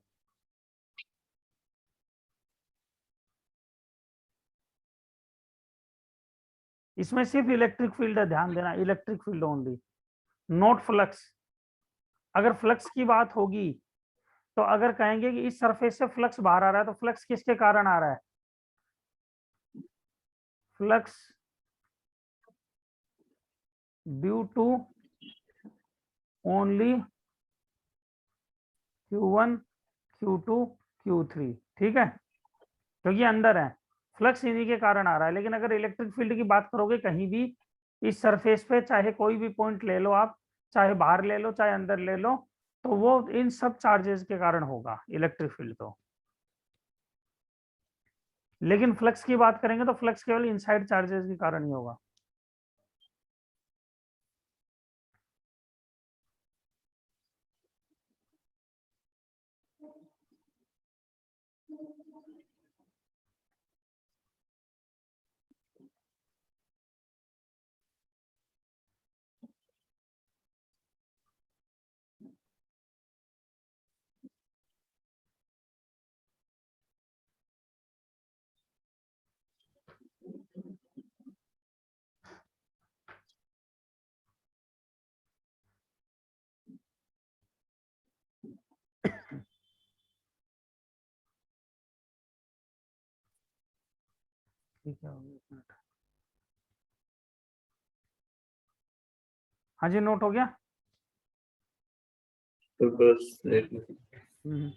इसमें सिर्फ इलेक्ट्रिक फील्ड है, ध्यान देना, electric field only, not flux. अगर फ्लक्स की बात होगी तो अगर कहेंगे कि इस सरफेस से फ्लक्स बाहर आ रहा है, तो फ्लक्स किसके कारण आ रहा है, flux due to only Q1 Q2 Q3, ठीक है, क्योंकि अंदर है, फ्लक्स इन्हीं के कारण आ रहा है। लेकिन अगर इलेक्ट्रिक फील्ड की बात करोगे कहीं भी इस सरफेस पे, चाहे कोई भी पॉइंट ले लो आप, चाहे बाहर ले लो चाहे अंदर ले लो, तो वो इन सब चार्जेस के कारण होगा इलेक्ट्रिक फील्ड तो। लेकिन फ्लक्स की बात करेंगे तो फ्लक्स केवल इनसाइड चार्जेस के कारण ही होगा। ठीक है, एक मिनट। हाँ जी, नोट हो गया। तो बस देख लो। हम्म।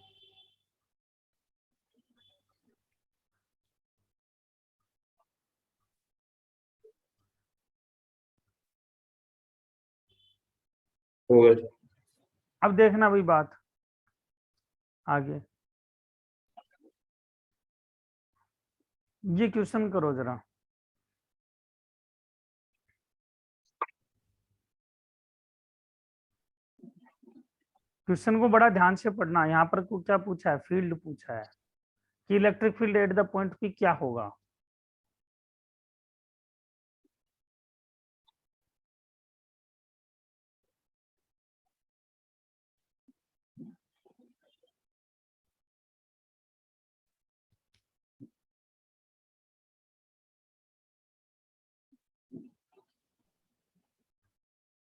हो गया। अब देखना भाई बात आगे, ये क्वेश्चन करो जरा। क्वेश्चन को बड़ा ध्यान से पढ़ना। यहाँ पर क्या पूछा है, फील्ड पूछा है कि electric field at the point p क्या होगा।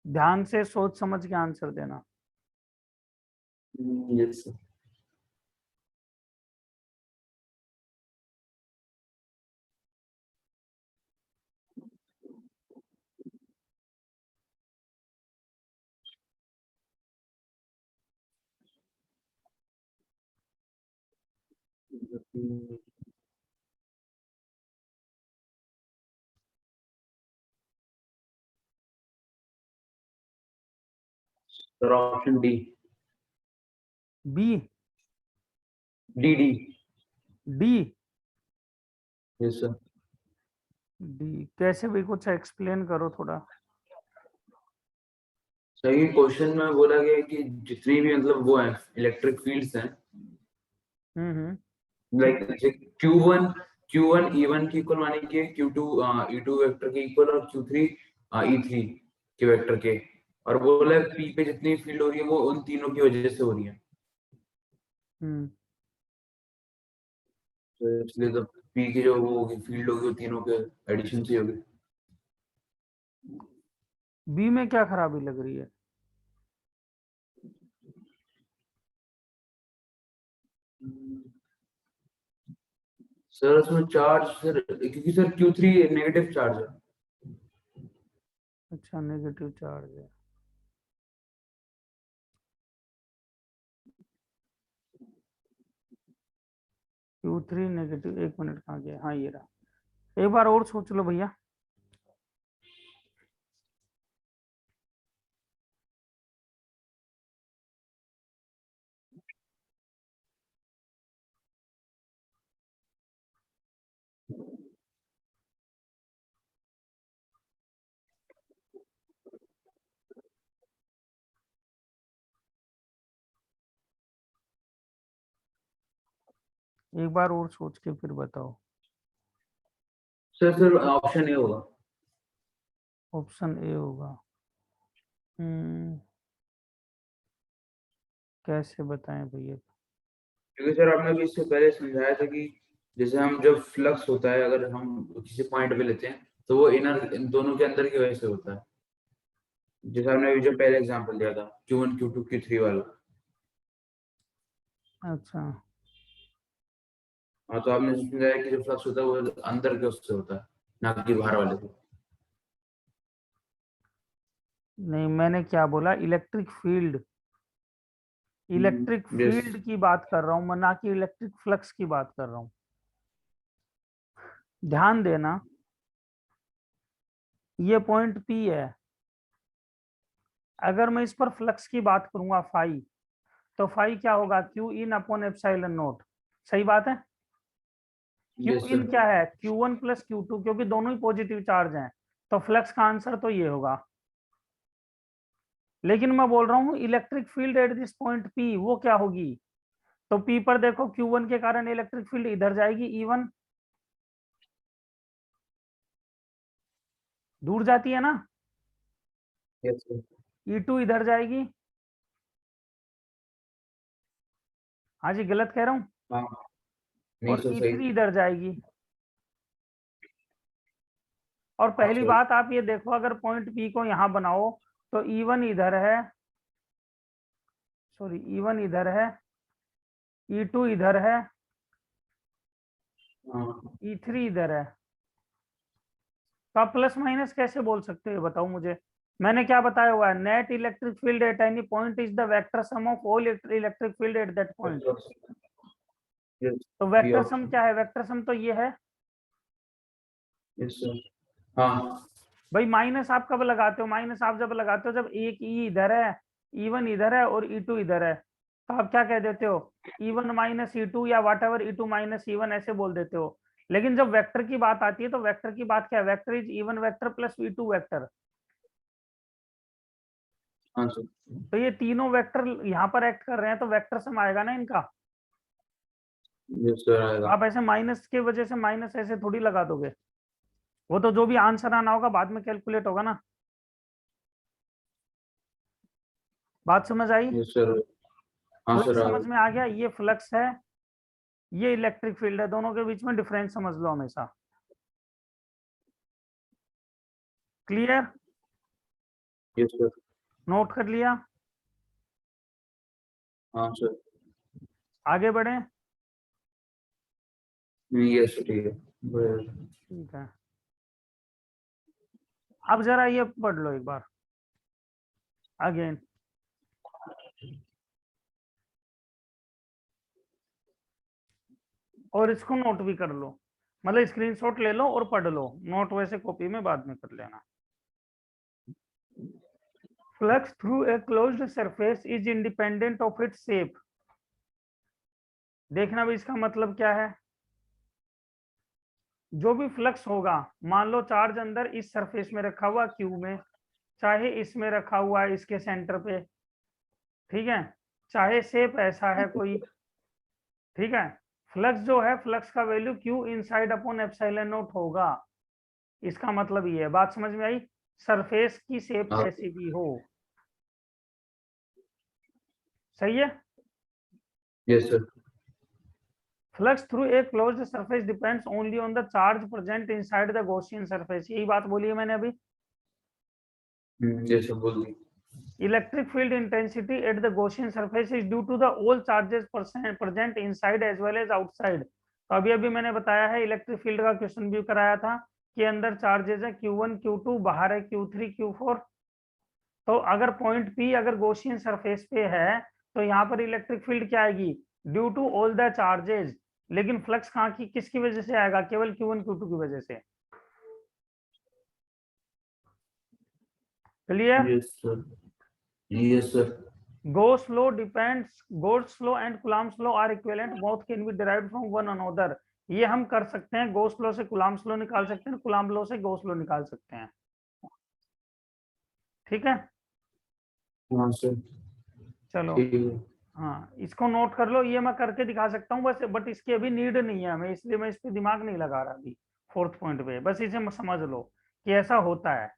ध्यान से सोच समझ के आंसर देना। Yes. Sir option d. B. D d. D. Yes sir. D कैसे भाई, कुछ एक्सप्लेन करो थोड़ा। सही, क्वेश्चन में बोला गया है कि जितनी भी मतलब वो है इलेक्ट्रिक फील्ड्स हैं, हम्म। लाइक Q1 E1 की इक्वल माने कि Q2 E2 वेक्टर के इक्वल और Q3 E3 के वेक्टर के, और बोला है P पे जितनी फील्ड हो रही है वो उन तीनों की वजह से हो रही है। हम्म। तो इसलिए तो P की जो वो होगी फील्ड होगी वो तीनों के एडिशन से होगी। बी में क्या खराबी लग रही है। सर उसमें चार्ज सर, क्योंकि सर Q3 नेगेटिव चार्ज है। अच्छा, नेगेटिव चार्ज है। Q3 नेगेटिव, एक मिनट कहाँ गया, हाँ ये रहा। एक बार और सोच लो भैया। एक बार और सोच के फिर बताओ। सर ऑप्शन ए होगा। ऑप्शन ए होगा। कैसे बताएं भैया। क्योंकि सर आपने अभी इससे पहले समझाया था कि जैसे हम जब फ्लक्स होता है अगर हम किसी पॉइंट पे लेते हैं तो वो इनर इन दोनों के अंदर की वजह से होता है। जैसे हमने अभी जो पहले एग्जांपल दिया था Q1 Q2 Q3 वाला। अच्छा, हाँ, तो आपने समझाया कि जो फ्लक्स होता है वो अंदर के उससे होता है, ना कि बाहर वाले से। नहीं मैंने क्या बोला, electric field. Electric yes. Field की बात कर रहा हूं मैं, ना कि इलेक्ट्रिक फ्लक्स की बात कर रहा हूं। ध्यान देना, ये पॉइंट पी है। अगर मैं इस पर फ्लक्स की बात करूंगा फाई, तो फाई क्या होगा, Q in upon epsilon not. सही बात है। Q yes in sir. क्या है, Q1 प्लस Q2, क्योंकि दोनों ही पॉजिटिव चार्ज हैं, तो फ्लक्स का आंसर तो ये होगा। लेकिन मैं बोल रहा हूँ electric field at this point P वो क्या होगी, तो P पर देखो Q1 के कारण इलेक्ट्रिक फील्ड इधर जाएगी, E1 दूर जाती है ना, यस सर। E2 इधर जाएगी। हाँ जी, गलत कह रहा हूँ। हाँ नहीं और सर, सही। E3 इधर जाएगी। और हाँ पहली सर। बात आप ये देखो, अगर पॉइंट P को यहाँ बनाओ तो E1 इधर है, सॉरी E1 इधर है, E2 इधर है, हाँ E3 इधर है। तो आप प्लस माइनस कैसे बोल सकते हो बताओ मुझे। मैंने क्या बताया हुआ है, net electric field at any point is the vector sum of all electric field at that point. Yes. तो बी वेक्टर सम ऑप्शन। क्या है, वेक्टर सम तो ये है। Yes sir. हाँ। भाई माइनस आप कब लगाते हो, माइनस आप जब लगाते हो जब एक ई इधर है, E1 इधर है और E2 इधर है, तो आप क्या कह देते हो, E1 माइनस E2 या वाट एवर E2 माइनस E1 ऐसे बोल देते हो। लेकिन जब वेक्टर की बात आती है तो वेक्टर की बात क्या है, vector is E1 vector plus E2 vector. हाँ सर। तो ये तीनों वेक्टर यहाँ पर एक्ट कर रहे हैं, तो वेक्टर सम आएगा ना इनका। यस सर आएगा। आप ऐसे माइनस के वजह से माइनस ऐसे थोड़ी लगा दोगे, वो तो जो भी आंसर आना होगा बाद में कैलकुलेट होगा ना। बात समझ आई। Yes sir. हाँ सर फ्लक्स समझ आएगा। में आ गया, ये फ्लक्स है, ये इलेक्ट्रिक फील्ड है, दोनों के बीच में डिफरेंस समझ लो हमेशा। क्लियर। Yes sir. नोट कर लिया। हाँ सर। आगे बढ़े। यस सर ठीक है। ठीक है, अब जरा ये पढ़ लो एक बार अगेन, और इसको नोट भी कर लो, मतलब स्क्रीनशॉट ले लो और पढ़ लो, नोट वैसे कॉपी में बाद में कर लेना। Flux through a closed surface is independent of its shape. देखना भी इसका मतलब क्या है, जो भी फ्लक्स होगा, मान लो चार्ज अंदर इस सरफेस में रखा हुआ क्यू में, चाहे इसमें रखा हुआ है इसके सेंटर पे, ठीक है, चाहे शेप ऐसा है कोई, ठीक है, फ्लक्स जो है फ्लक्स का value Q inside upon epsilon not होगा। इसका मतलब ये है, बात समझ में आई, सरफेस की शेप हाँ। कैसी भी हो। सही है। Yes sir. Flux through a closed surface depends only on the charge present inside the Gaussian surface, यही बात बोली है मैंने अभी। यस सर बोल दी। Electric field intensity at the Gaussian surface is due to the all charges present inside as well as outside. तो अभी अभी मैंने बताया है, इलेक्ट्रिक फील्ड का क्वेश्चन भी कराया था कि अंदर चार्जेस है Q1 Q2, बाहर है Q3 Q4। तो अगर पॉइंट P अगर गॉसियन सरफेस पे है, तो यहाँ पर इलेक्ट्रिक फील्ड क्या आएगी, due to all the charges. लेकिन फ्लक्स कहाँ की किसकी वजह से आएगा, केवल Q1 Q2 की वजह से। Clear. Yes sir. Yes sir. Gauss law depends, Gauss law and Coulomb's law are equivalent, both can be derived from one another। ये हम कर सकते हैं, Gauss law से Coulomb's law निकाल सकते हैं, Coulomb law से Gauss law निकाल सकते हैं। ठीक है, हाँ सर चलो। ठीक है। हाँ, इसको नोट कर लो, ये मैं करके दिखा सकता हूँ बस, बट इसकी अभी नीड नहीं है हमें, इसलिए मैं इस पे दिमाग नहीं लगा रहा अभी। फोर्थ पॉइंट पे बस इसे समझ लो कि ऐसा होता है,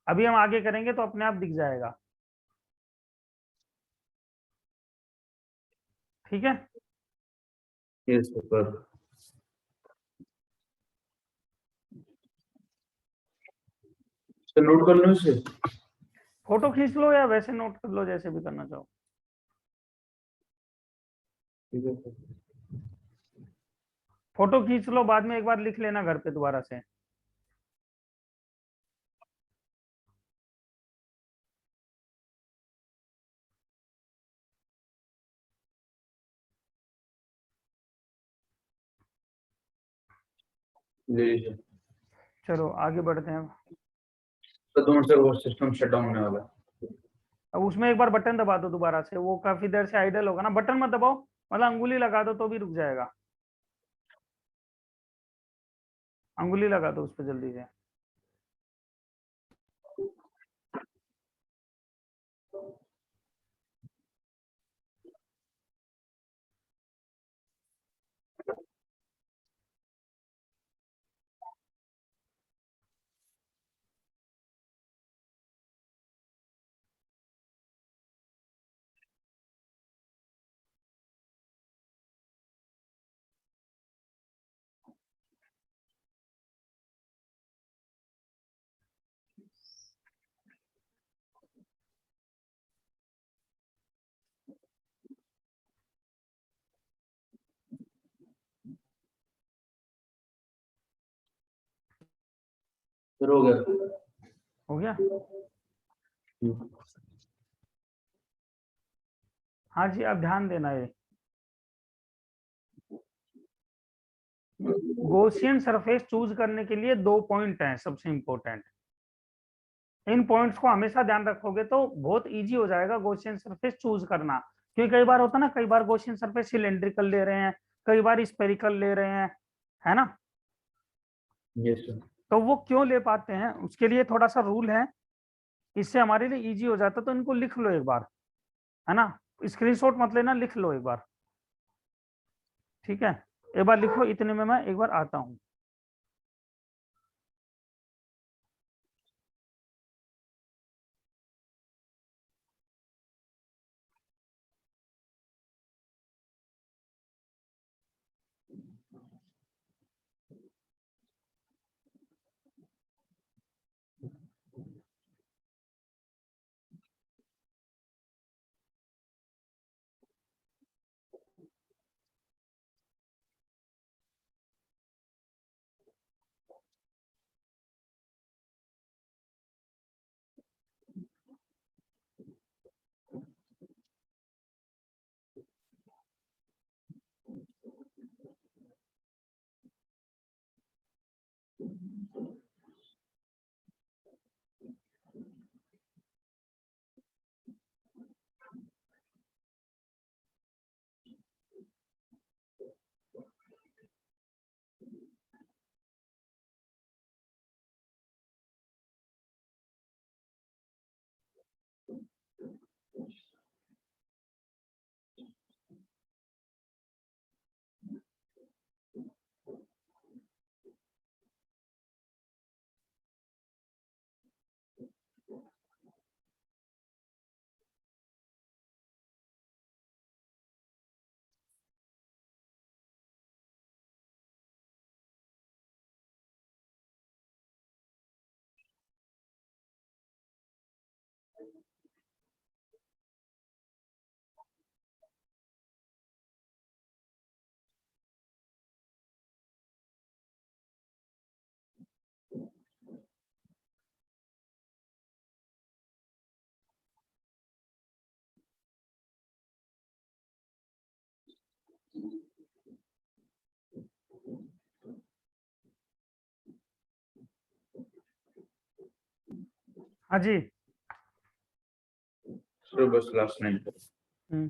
अभी हम आगे करेंगे तो अपने आप दिख जाएगा। ठीक है, यस सर। सर नोट कर लो इसे। फोटो खींच लो या वैसे नोट कर लो, जैसे भी करना चाहो। ठीक है सर। फोटो खींच लो, बाद में एक बार लिख लेना घर पे दोबारा से। ले लीजिए। चलो आगे बढ़ते हैं। तो 2 मिनट से वो सिस्टम शट डाउन होने वाला है। अब उसमें एक बार बटन दबा दो दोबारा से, वो काफी देर से आइडल होगा ना, बटन मत दबाओ, मतलब अंगुली लगा दो तो भी रुक जाएगा, अंगुली लगा दो उस पर जल्दी से। फिर हो गया। हो गया। हाँ जी, अब ध्यान देना है, गॉसियन सरफेस चूज करने के लिए 2 पॉइंट हैं सबसे इंपॉर्टेंट। इन पॉइंट्स को हमेशा ध्यान रखोगे तो बहुत इजी हो जाएगा गॉसियन सरफेस चूज करना। क्योंकि कई बार होता है ना, कई बार गॉसियन सरफेस सिलेंड्रिकल ले रहे हैं, कई बार स्पेरिकल ले रहे हैं, है ना। Yes sir. तो वो क्यों ले पाते हैं, उसके लिए थोड़ा सा रूल है, इससे हमारे लिए इजी हो जाता है, तो इनको लिख लो एक बार, है ना। स्क्रीनशॉट मत लेना, लिख लो एक बार, ठीक है। एक बार लिखो, इतने में मैं एक बार आता हूँ। हाँ जी। सर बस लास्ट नाइन पर। हम्म,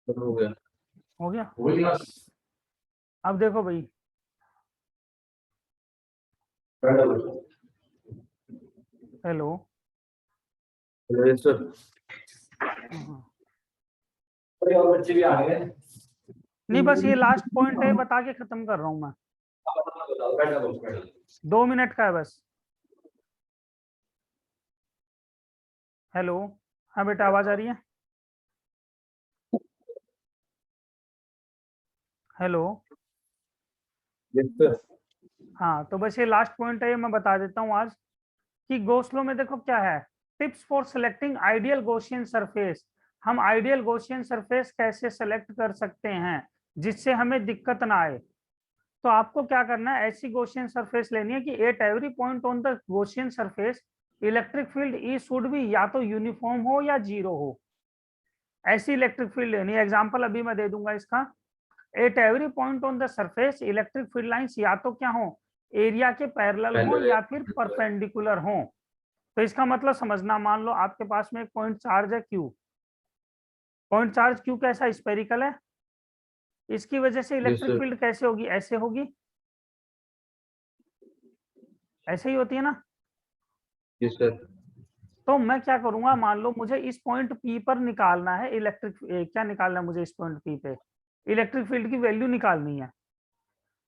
सर हो गया। हो गया। हो गया। अब देखो भाई, हेलो। Hello yes sir. हाँ। और बच्चे भी आ गए। नहीं, बस ये लास्ट पॉइंट है, बता के खत्म कर रहा हूँ मैं, बैठा बोल बैठा। 2 मिनट का है बस। हेलो। हाँ बेटा, आवाज आ रही है? हेलो। Yes sir. हाँ, तो बस ये लास्ट पॉइंट है, ये मैं बता देता हूँ आज, कि गोस्लो में देखो क्या है, tips for selecting ideal Gaussian surface. हम आइडियल गॉसियन सरफेस कैसे सेलेक्ट कर सकते हैं जिससे हमें दिक्कत ना आए। तो आपको क्या करना है, ऐसी गॉसियन सरफेस लेनी है कि at every point on the Gaussian surface electric field E should be या तो यूनिफॉर्म हो या जीरो हो। ऐसी इलेक्ट्रिक फील्ड लेनी है। एग्जांपल अभी मैं दे दूंगा इसका। At every point on the surface electric field lines या तो क्या हो, एरिया के पैरेलल हो या फिर परपेंडिकुलर हो। तो इसका मतलब समझना, मान लो आपके पास में एक पॉइंट चार्ज है क्यू। पॉइंट चार्ज क्यू कैसा, स्पेरिकल है। इसकी वजह से इलेक्ट्रिक सर। फील्ड कैसे होगी, ऐसे होगी, ऐसे ही होती है ना। Yes sir. तो मैं क्या करूंगा, मान लो मुझे इस पॉइंट पी पर निकालना है इलेक्ट्रिक, क्या निकालना है मुझे इस पॉइंट पी पे, इलेक्ट्रिक फील्ड की वैल्यू निकालनी है।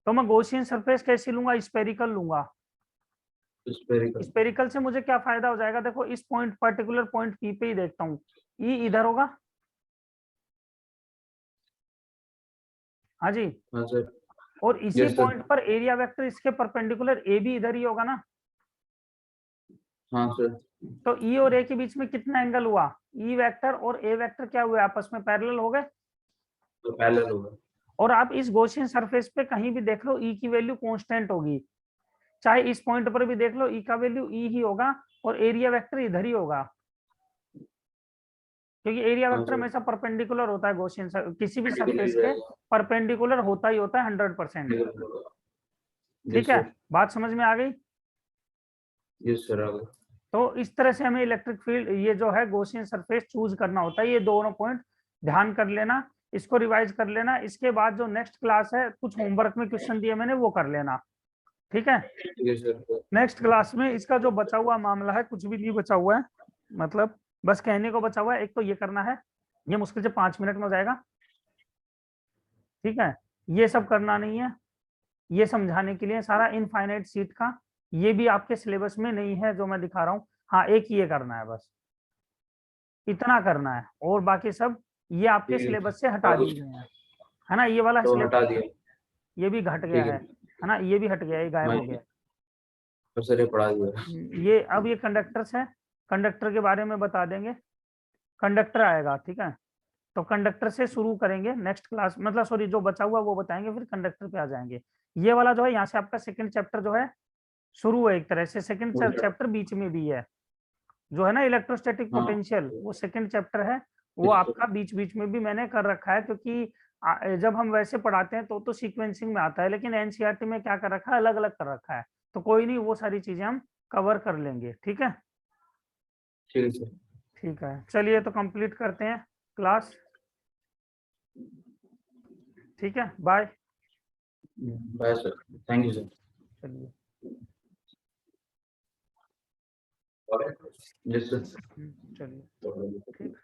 तो मैं गॉसियन सरफेस कैसी लूंगा, स्पेरिकल लूंगा। स्पेरिकल। स्पेरिकल से मुझे क्या फायदा हो जाएगा, देखो इस पॉइंट पर्टिकुलर पॉइंट पी पे ही देखता हूँ, ई इधर होगा, हाँ जी, हाँ सर। और इसी यस सर। पॉइंट पर एरिया वेक्टर इसके परपेंडिकुलर ए भी इधर ही होगा ना। हाँ सर। तो ई और ए के बीच में कितना एंगल हुआ, ई वेक्टर और ए वेक्टर क्या हुए, आपस में पैरेलल हो गए। तो पैरेलल होगा। और आप इस गॉसियन सरफेस पे कहीं भी देख लो ई की वैल्यू कांस्टेंट होगी, चाहे इस पॉइंट पर भी देख लो ई का वैल्यू ई ही होगा और एरिया वेक्टर इधर ही होगा, क्योंकि एरिया हाँ वेक्टर सर। हमेशा परपेंडिकुलर होता है गॉसियन किसी भी पर्टिकुलर ही सरफेस के, रहेगा। परपेंडिकुलर होता ही होता है 100%। ठीक यस है, सर। बात समझ में आ गई। यस सर आ गया। तो इस तरह से हमें इलेक्ट्रिक फील्ड, ये जो है गॉसियन सरफेस चूज करना होता है। ये दोनों पॉइंट ध्यान कर लेना, इसको रिवाइज कर लेना। इसके बाद जो नेक्स्ट क्लास है, कुछ होमवर्क में क्वेश्चन दिए मैंने, वो कर लेना। ठीक है, ठीक है सर। नेक्स्ट क्लास में इसका जो बचा हुआ मामला है, कुछ भी नहीं बचा हुआ है, मतलब बस कहने को बचा हुआ है। एक तो ये करना है, ये मुश्किल से 5 मिनट में हो जाएगा। ठीक है, ये सब करना नहीं है, ये समझाने के लिए सारा इनफाइनाइट सीट का, ये भी आपके सिलेबस में नहीं है जो मैं दिखा रहा हूँ। हाँ, एक ये करना है बस, इतना करना है, और बाकी सब ये आपके ठीक है। सिलेबस से हटा और दिए गए हैं, है ना। ये वाला तो हटा सिलेबस दिया। ये भी घट गया ठीक है। है ना, ये भी हट गया, ये गायब हाँ हो गया। तो सर ये पढ़ा दिया। ये अब ये कंडक्टर्स है, कंडक्टर के बारे में बता देंगे, कंडक्टर आएगा। ठीक है, तो कंडक्टर से शुरू करेंगे नेक्स्ट क्लास, मतलब सॉरी जो बचा हुआ वो बताएंगे, फिर कंडक्टर पे आ जाएंगे। ये वाला जो है यहाँ से आपका सेकंड चैप्टर जो है शुरू है, एक तरह से सेकंड चैप्टर बीच में भी है, जो है ना इलेक्ट्रोस्टैटिक हाँ। पोटेंशियल, वो सेकंड चैप्टर है। वो यस आपका सर। बीच बीच में भी मैंने कर रखा है, क्योंकि जब हम वैसे पढ़ाते हैं तो सीक्वेंसिंग में आता है, लेकिन एनसीईआरटी में क्या कर रखा है, अलग अलग कर रखा है। तो कोई नहीं, वो सारी चीजें हम कवर कर लेंगे। ठीक है, ठीक है सर। ठीक है, चलिए तो कंप्लीट करते हैं क्लास। ठीक है, bye. Bye sir. Thank you sir. चलिए, यस सर। चलिए, ठीक।